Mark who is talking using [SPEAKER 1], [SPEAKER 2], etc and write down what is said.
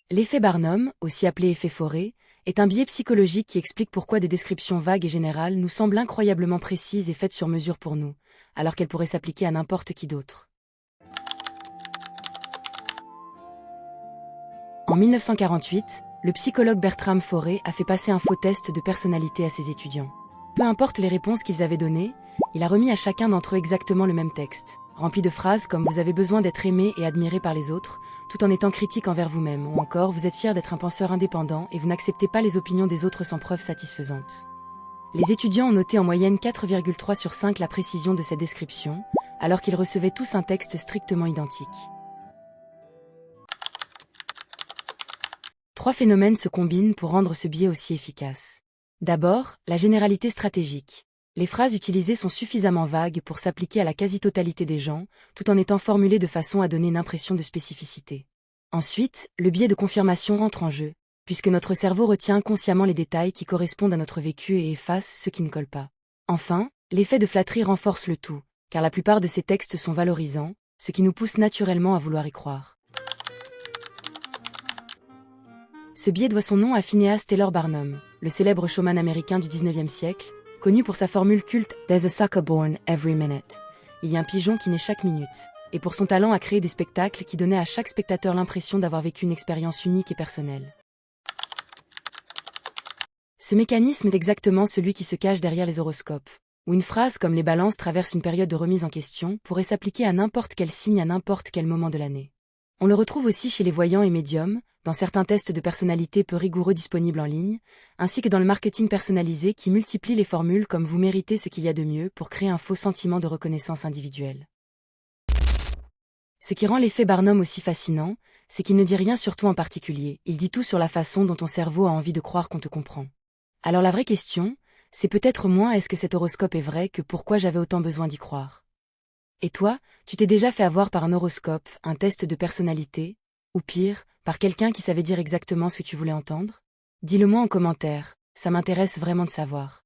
[SPEAKER 1] L'effet Barnum, aussi appelé effet Forêt, est un biais psychologique qui explique pourquoi des descriptions vagues et générales nous semblent incroyablement précises et faites sur mesure pour nous, alors qu'elles pourraient s'appliquer à n'importe qui d'autre. En 1948, le psychologue Bertram Forey a fait passer un faux test de personnalité à ses étudiants. Peu importe les réponses qu'ils avaient données, il a remis à chacun d'entre eux exactement le même texte, rempli de phrases comme « Vous avez besoin d'être aimé et admiré par les autres, tout en étant critique envers vous-même » ou encore « Vous êtes fier d'être un penseur indépendant et vous n'acceptez pas les opinions des autres sans preuve satisfaisante ». Les étudiants ont noté en moyenne 4,3 sur 5 la précision de cette description, alors qu'ils recevaient tous un texte strictement identique. Trois phénomènes se combinent pour rendre ce biais aussi efficace. D'abord, la généralité stratégique. Les phrases utilisées sont suffisamment vagues pour s'appliquer à la quasi-totalité des gens, tout en étant formulées de façon à donner une impression de spécificité. Ensuite, le biais de confirmation entre en jeu, puisque notre cerveau retient inconsciemment les détails qui correspondent à notre vécu et efface ceux qui ne collent pas. Enfin, l'effet de flatterie renforce le tout, car la plupart de ces textes sont valorisants, ce qui nous pousse naturellement à vouloir y croire. Ce biais doit son nom à Phineas Taylor Barnum, le célèbre showman américain du XIXe siècle, connu pour sa formule culte « There's a sucker born every minute ». Il y a un pigeon qui naît chaque minute, et pour son talent à créer des spectacles qui donnaient à chaque spectateur l'impression d'avoir vécu une expérience unique et personnelle. Ce mécanisme est exactement celui qui se cache derrière les horoscopes, où une phrase comme « les balances traversent une période de remise en question » pourrait s'appliquer à n'importe quel signe à n'importe quel moment de l'année. On le retrouve aussi chez les voyants et médiums, dans certains tests de personnalité peu rigoureux disponibles en ligne, ainsi que dans le marketing personnalisé qui multiplie les formules comme « vous méritez ce qu'il y a de mieux » pour créer un faux sentiment de reconnaissance individuelle. Ce qui rend l'effet Barnum aussi fascinant, c'est qu'il ne dit rien sur toi en particulier, il dit tout sur la façon dont ton cerveau a envie de croire qu'on te comprend. Alors la vraie question, c'est peut-être moins est-ce que cet horoscope est vrai que pourquoi j'avais autant besoin d'y croire. Et toi, tu t'es déjà fait avoir par un horoscope, un test de personnalité, ou pire, par quelqu'un qui savait dire exactement ce que tu voulais entendre? Dis-le moi en commentaire, ça m'intéresse vraiment de savoir.